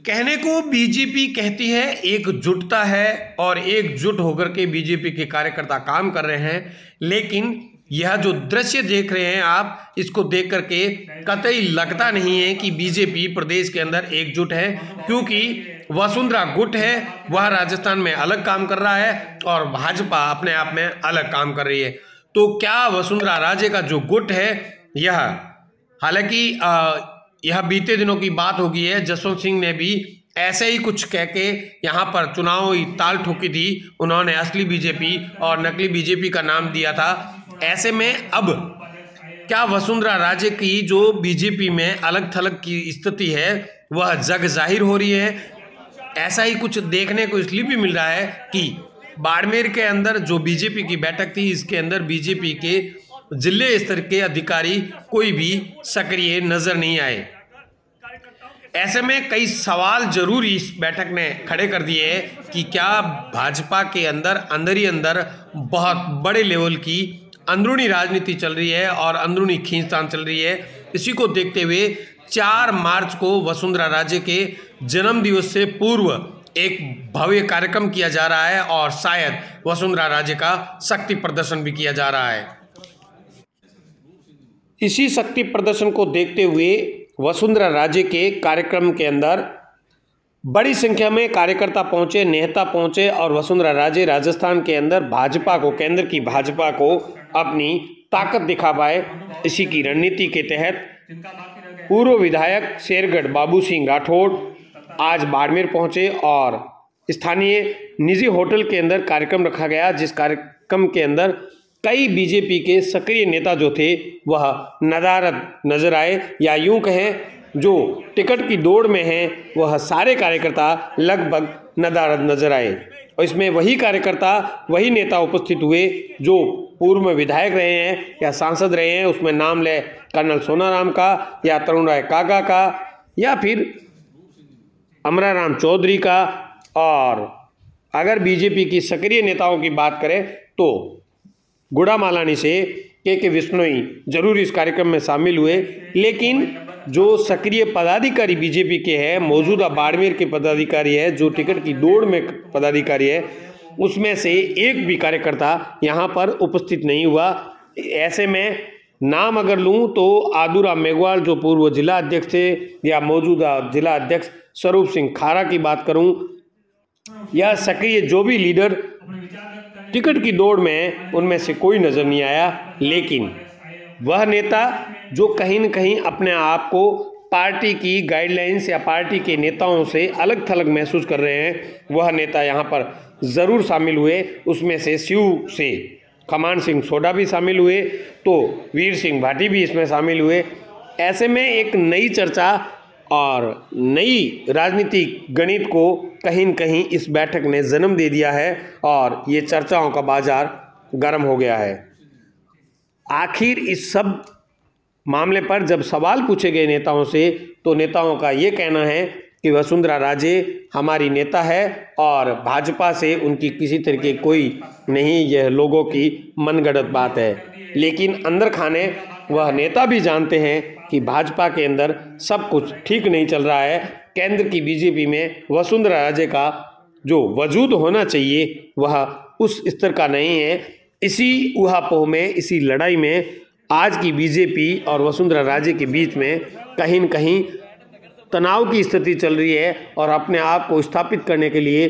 कहने को बीजेपी कहती है एकजुटता है और एकजुट होकर के बीजेपी के कार्यकर्ता काम कर रहे हैं, लेकिन यह जो दृश्य देख रहे हैं आप, इसको देख करके कतई लगता नहीं है कि बीजेपी प्रदेश के अंदर एकजुट है, क्योंकि वसुंधरा गुट है वह राजस्थान में अलग काम कर रहा है और भाजपा अपने आप में अलग काम कर रही है। तो क्या वसुंधरा राजे का जो गुट है यह, हालांकि यह बीते दिनों की बात होगी है, जसवंत सिंह ने भी ऐसे ही कुछ कह के यहाँ पर चुनावी ताल ठोकी थी। उन्होंने असली बीजेपी और नकली बीजेपी का नाम दिया था। ऐसे में अब क्या वसुंधरा राजे की जो बीजेपी में अलग थलग की स्थिति है वह जग जाहिर हो रही है। ऐसा ही कुछ देखने को इसलिए भी मिल रहा है कि बाड़मेर के अंदर जो बीजेपी की बैठक थी, इसके अंदर बीजेपी के जिले स्तर के अधिकारी कोई भी सक्रिय नजर नहीं आए। ऐसे में कई सवाल जरूर इस बैठक ने खड़े कर दिए हैं कि क्या भाजपा के अंदर ही अंदर बहुत बड़े लेवल की अंदरूनी राजनीति चल रही है और अंदरूनी खींचतान चल रही है। इसी को देखते हुए 4 मार्च को वसुंधरा राजे के जन्मदिवस से पूर्व एक भव्य कार्यक्रम किया जा रहा है और शायद वसुंधरा राजे का शक्ति प्रदर्शन भी किया जा रहा है। इसी शक्ति प्रदर्शन को देखते हुए वसुंधरा राजे के कार्यक्रम के अंदर बड़ी संख्या में कार्यकर्ता पहुंचे, नेता पहुंचे और वसुंधरा राजे राजस्थान के अंदर भाजपा को, केंद्र की भाजपा को अपनी ताकत दिखा पाए। इसी की रणनीति के तहत पूर्व विधायक शेरगढ़ बाबू सिंह राठौड़ आज बाड़मेर पहुंचे और स्थानीय निजी होटल के अंदर कार्यक्रम रखा गया, जिस कार्यक्रम के अंदर कई बीजेपी के सक्रिय नेता जो थे वह नदारद नजर आए, या यूं कहें जो टिकट की दौड़ में हैं वह सारे कार्यकर्ता लगभग नदारद नजर आए। और इसमें वही कार्यकर्ता, वही नेता उपस्थित हुए जो पूर्व में विधायक रहे हैं या सांसद रहे हैं। उसमें नाम ले कर्नल सोनाराम का या तरुण राय कागा का या फिर अमराराम चौधरी का। और अगर बीजेपी की सक्रिय नेताओं की बात करें तो गुड़ामालानी से के विश्नोई जरूर इस कार्यक्रम में शामिल हुए, लेकिन जो सक्रिय पदाधिकारी बीजेपी के हैं, मौजूदा बाड़मेर के पदाधिकारी है, जो टिकट की दौड़ में पदाधिकारी है, उसमें से एक भी कार्यकर्ता यहाँ पर उपस्थित नहीं हुआ। ऐसे में नाम अगर लूँ तो आदूराम मेघवाल जो पूर्व जिला अध्यक्ष थे, या मौजूदा जिला अध्यक्ष स्वरूप सिंह खारा की बात करूँ, या सक्रिय जो भी लीडर टिकट की दौड़ में, उनमें से कोई नजर नहीं आया। लेकिन वह नेता जो कहीं न कहीं अपने आप को पार्टी की गाइडलाइंस या पार्टी के नेताओं से अलग थलग महसूस कर रहे हैं, वह नेता यहाँ पर ज़रूर शामिल हुए। उसमें से शिव से खमान सिंह सोडा भी शामिल हुए, तो वीर सिंह भाटी भी इसमें शामिल हुए। ऐसे में एक नई चर्चा और नई राजनीतिक गणित को कहीं न कहीं इस बैठक ने जन्म दे दिया है और ये चर्चाओं का बाजार गर्म हो गया है। आखिर इस सब मामले पर जब सवाल पूछे गए नेताओं से, तो नेताओं का ये कहना है कि वसुंधरा राजे हमारी नेता है और भाजपा से उनकी किसी तरह की कोई नहीं, यह लोगों की मनगढ़ंत बात है। लेकिन अंदर खाने वह नेता भी जानते हैं कि भाजपा के अंदर सब कुछ ठीक नहीं चल रहा है। केंद्र की बीजेपी में वसुंधरा राजे का जो वजूद होना चाहिए वह उस स्तर का नहीं है। इसी उहापोह में, इसी लड़ाई में आज की बीजेपी और वसुंधरा राजे के बीच में कहीं न कहीं तनाव की स्थिति चल रही है और अपने आप को स्थापित करने के लिए,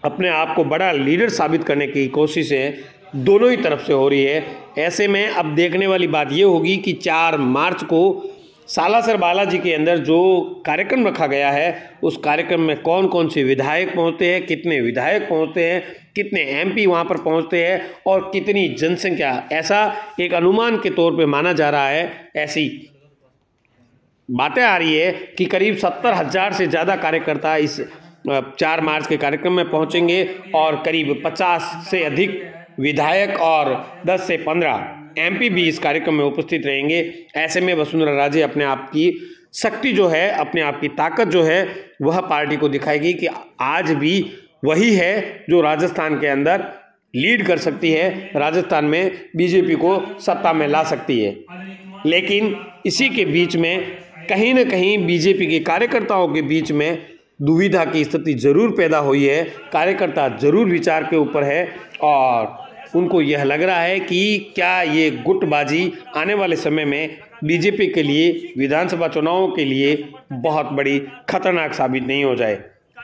अपने आप को बड़ा लीडर साबित करने की कोशिशें दोनों ही तरफ से हो रही है। ऐसे में अब देखने वाली बात ये होगी कि 4 मार्च को सालासर बालाजी के अंदर जो कार्यक्रम रखा गया है, उस कार्यक्रम में कौन कौन से विधायक पहुंचते हैं, कितने विधायक पहुंचते हैं, कितने एमपी वहां पर पहुंचते हैं और कितनी जनसंख्या, ऐसा एक अनुमान के तौर पे माना जा रहा है। ऐसी बातें आ रही है कि करीब 70,000 से ज़्यादा कार्यकर्ता इस 4 मार्च के कार्यक्रम में पहुंचेंगे और करीब 50 से अधिक विधायक और 10 से 15 एमपी भी इस कार्यक्रम में उपस्थित रहेंगे। ऐसे में वसुंधरा राजे अपने आप की शक्ति जो है, अपने आप की ताकत जो है, वह पार्टी को दिखाएगी कि आज भी वही है जो राजस्थान के अंदर लीड कर सकती है, राजस्थान में बीजेपी को सत्ता में ला सकती है। लेकिन इसी के बीच में कहीं न कहीं बीजेपी के कार्यकर्ताओं के बीच में दुविधा की स्थिति जरूर पैदा हुई है। कार्यकर्ता जरूर विचार के ऊपर है और उनको यह लग रहा है कि क्या ये गुटबाजी आने वाले समय में बीजेपी के लिए विधानसभा चुनावों के लिए बहुत बड़ी खतरनाक साबित नहीं हो जाए।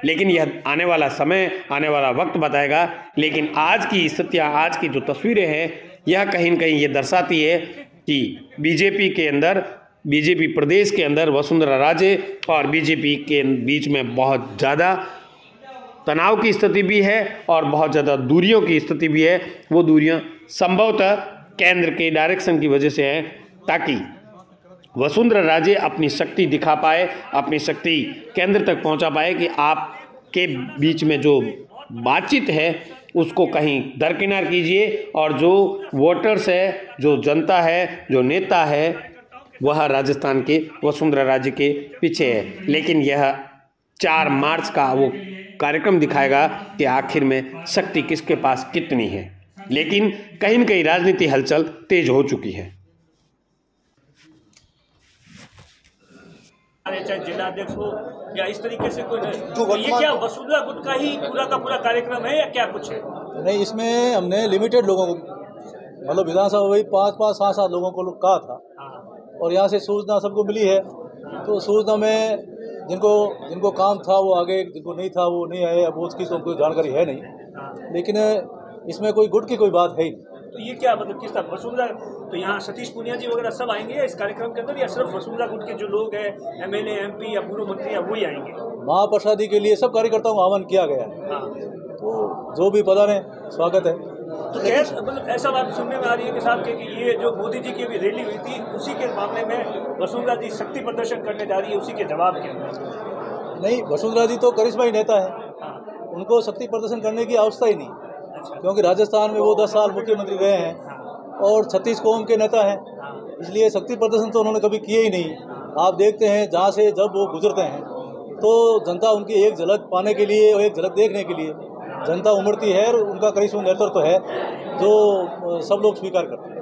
लेकिन यह आने वाला समय, आने वाला वक्त बताएगा। लेकिन आज की स्थितियाँ, आज की जो तस्वीरें हैं, यह कहीं न कहीं ये दर्शाती है कि बीजेपी के अंदर, बीजेपी प्रदेश के अंदर वसुंधरा राजे और बीजेपी के बीच में बहुत ज़्यादा तनाव की स्थिति भी है और बहुत ज़्यादा दूरियों की स्थिति भी है। वो दूरियां संभवतः केंद्र के डायरेक्शन की वजह से हैं, ताकि वसुंधरा राजे अपनी शक्ति दिखा पाए, अपनी शक्ति केंद्र तक पहुंचा पाए कि आपके बीच में जो बातचीत है उसको कहीं दरकिनार कीजिए और जो वोटर्स है, जो जनता है, जो नेता है, वह राजस्थान के वसुंधरा राजे के पीछे है। लेकिन यह 4 मार्च का वो कार्यक्रम दिखाएगा कि आखिर में शक्ति किसके पास कितनी है। लेकिन कहीं न कहीं राजनीति हलचल तेज हो चुकी है। चाहे जिलाध्यक्ष हो या इस तरीके से कोई तो ये क्या वसुंधरा गुट का ही पूरा का पूरा कार्यक्रम है या क्या कुछ है? नहीं, इसमें हमने लिमिटेड लोगों को, मतलब विधानसभा वही 5-5, 7-7 लोगों को कहा था और यहाँ से सूचना सबको मिली है। तो सूचना में जिनको काम था वो आगे, जिनको नहीं था वो नहीं आए। अब उसकी तो कोई जानकारी है नहीं, लेकिन इसमें कोई गुट की कोई बात है ही नहीं। तो ये क्या मतलब किस तरह वसुंधरा, तो यहाँ सतीश पूनिया जी वगैरह सब आएंगे या इस कार्यक्रम के अंदर, या सिर्फ वसुंधरा गुट के जो लोग हैं, एमएलए, एमपी या पूर्व मंत्री, या वही आएंगे? महाप्रसादी के लिए सब कार्यकर्ताओं को आह्वान किया गया है। तो जो भी पधारे स्वागत है। तो मतलब ऐसा बात सुनने में आ रही है कि साहब कि ये जो मोदी जी की अभी रैली हुई थी उसी के मामले में वसुंधरा जी शक्ति प्रदर्शन करने जा रही है, उसी के जवाब के अंदर? नहीं, वसुंधरा जी तो करिश्माई नेता है, उनको शक्ति प्रदर्शन करने की आवश्यकता ही नहीं, क्योंकि राजस्थान में वो 10 साल मुख्यमंत्री रहे हैं और 36 कौम के नेता हैं। इसलिए शक्ति प्रदर्शन तो उन्होंने कभी किए ही नहीं। आप देखते हैं जहाँ से जब वो गुजरते हैं तो जनता उनकी एक झलक पाने के लिए और एक झलक देखने के लिए जनता उमड़ती है और उनका करिश्मा नेतृत्व है जो सब लोग स्वीकार करते हैं।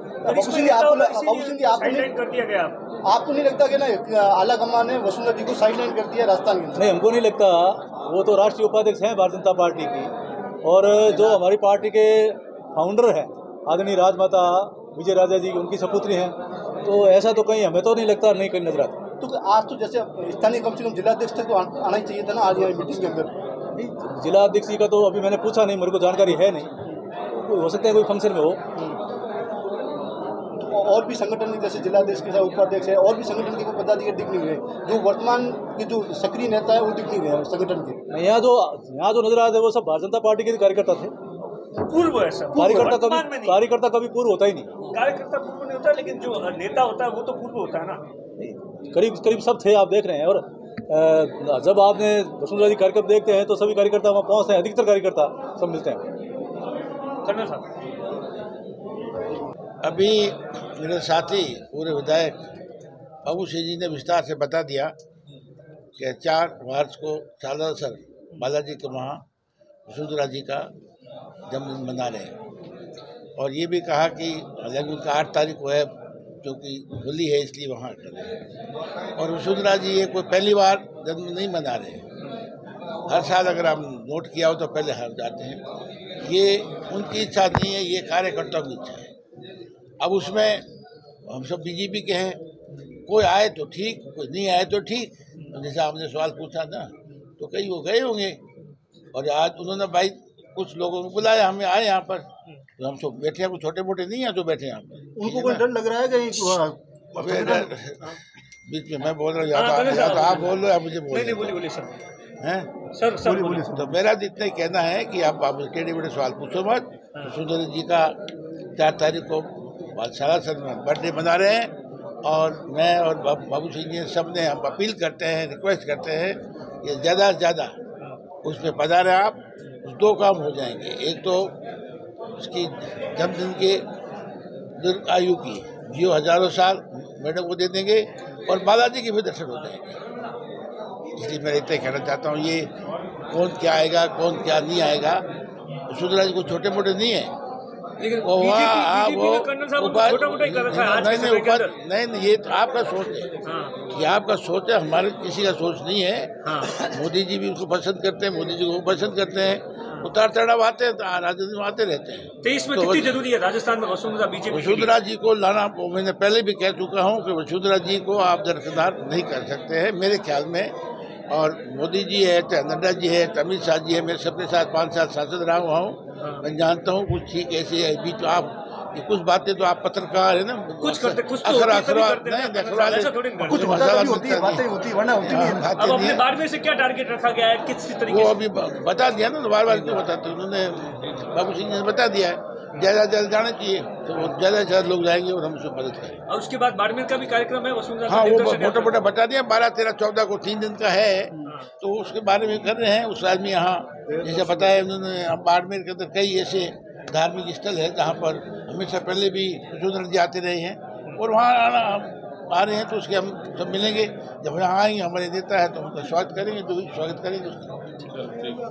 आपको नहीं लगता कि ना आलाकमान ने वसुंधरा जी को साइडलाइन कर दिया राजस्थान में? नहीं, हमको नहीं लगता। वो तो राष्ट्रीय उपाध्यक्ष हैं भारतीय जनता पार्टी की, और जो हमारी पार्टी के फाउंडर हैं आदरणीय राजमाता विजय राजा जी, उनकी सपुत्री हैं। तो ऐसा तो कहीं हमें तो नहीं लगता, नहीं कहीं नजर आता। तो आज तो जैसे स्थानीय कम से कम जिलाध्यक्ष तक तो आना ही चाहिए था ना आज यहाँ मीटिंग के अंदर। जिलाध्यक्ष जी का तो अभी मैंने पूछा नहीं, मेरे को जानकारी है नहीं। तो हो सकता है कोई फंक्शन में हो। और भी संगठन जैसे जिलाध्यक्ष के साथ उपाध्यक्ष है, और भी संगठन के पदाधिकारी दिख नहीं रहे, जो वर्तमान के जो सक्रिय नेता है वो दिख नहीं रहे संगठन के। यहाँ जो नजर आते हैं वो सब भारतीय जनता पार्टी के कार्यकर्ता थे। पूर्व है सब कार्यकर्ता कभी पूर्व होता ही नहीं। कार्यकर्ता पूर्व नहीं होता, लेकिन जो नेता होता है वो तो पूर्व होता है ना। करीब सब थे, आप देख रहे हैं। और जब आपने वसुंधरा जी कार्यक्रम देखते हैं तो सभी कार्यकर्ता वहाँ पहुँचते हैं, अधिकतर कार्यकर्ता सब मिलते हैं। कर्नल साहब, अभी मेरे साथी पूरे विधायक बाबू सिंह जी ने विस्तार से बता दिया कि 4 मार्च को सालासर बालाजी के वहाँ वसुंधरा जी का जन्मदिन मना रहे हैं। और ये भी कहा कि हालांकि उनका 8 तारीख को है, क्योंकि होली है इसलिए वहाँ कर रहे हैं। और वसुंधरा जी ये कोई पहली बार जन्म नहीं मना रहे हैं। हर साल अगर आप नोट किया हो तो पहले हार जाते हैं। ये उनकी इच्छा नहीं है, ये कार्यकर्ताओं की इच्छा है। अब उसमें हम सब बीजेपी के हैं, कोई आए तो ठीक, कोई नहीं आए तो ठीक। जैसे आपने सवाल पूछा ना, तो कई वो गए होंगे। और आज उन्होंने भाई कुछ लोगों को बुलाया, हमें आए यहाँ पर, तो हम सब बैठे हैं। कुछ छोटे मोटे नहीं हैं जो बैठे यहाँ पर। उनको कोई डर लग रहा है कहीं? बीच में मैं बोल रहा हूँ, या तो आप बोल लो या मुझे बोलिए सर। तो मेरा इतना ही कहना है कि आप टेढ़े मेढ़े सवाल पूछो मत। वसुंधरा जी का 4 तारीख को सालासर में बर्थडे मना रहे हैं, और मैं और बाबू सिंह जी सब ने हम अपील करते हैं, रिक्वेस्ट करते हैं कि ज़्यादा से ज़्यादा उसमें पधारें आप। 2 काम हो जाएंगे, एक तो उसकी जन्मदिन के दीर्घ आयु की जियो हजारों साल मैडम को दे देंगे, और बालाजी के भी दर्शन हो जाएंगे। इसलिए मैं इतना कहना चाहता हूँ, ये कौन क्या आएगा कौन क्या नहीं आएगा, वसुंधरा जी को छोटे मोटे नहीं है। लेकिन वो वहाँ आप बीजेपी वो में कर्नल साहब ऊपर छोटा-मोटा ही कर रखा है आज के समय के अंदर। नहीं, ये तो आपका सोच है, हाँ, ये आपका सोच है, हमारे किसी का सोच नहीं है। हाँ, मोदी जी भी उसको पसंद करते हैं, मोदी जी को वो पसंद करते हैं, उतार चढ़ाव आते हैं, राजनीति में आते रहते हैं। तो इसमें तो कितनी जरूरी है राजस्थान में वसुंधरा बीजेपी के लिए? वसुंधरा जी को लाना, मैंने पहले भी कह चुका हूँ कि वसुंधरा जी को आप दरकिनार नहीं कर सकते हैं मेरे ख्याल में। और मोदी जी है, चाहे नड्डा जी है, चाहे अमित शाह जी है, मेरे सबके साथ 5 साल सांसद रहा हुआ हूँ, मैं जानता हूँ कुछ ठीक ऐसे है। अभी तो आप ये कुछ बातें तो आप पत्रकार है ना, कुछ करते, कुछ तो अखबार होती है, तभी करते हैं नहीं, ना, अखबार ऐसा थोड़ी ना कुछ करते हैं। मसाला होती है, बातें होती है, वरना होती नहीं है। अब अपने बाड़मेर से क्या टारगेट रखा गया है, किस तरीके वो से? अभी बता दिया ना, बार बार क्यों बताते, उन्होंने बाबू सिंह जी ने बता दिया है, ज़्यादा ज़्यादा जाना चाहिए तो वो ज़्यादा से ज़्यादा लोग जाएंगे और हम उसको मदद करेंगे। और उसके बाद बाड़मेर का भी कार्यक्रम है वसुंधरा का हाँ, वो निर्देशन मोटा यात्रा। मोटा बता दिया, 12, 13, 14 को 3 दिन का है, तो उसके बारे में कर रहे हैं। उस आदमी यहाँ जैसे बताया उन्होंने, बाड़मेर के अंदर कई ऐसे धार्मिक स्थल है जहाँ पर हमेशा पहले भी वसुंधरा जी आते रहे हैं और वहाँ आ रहे हैं, तो उसके हम सब मिलेंगे। जब यहाँ आएंगे हमारे नेता है तो उनका स्वागत करेंगे, जो भी स्वागत करेंगे उसका।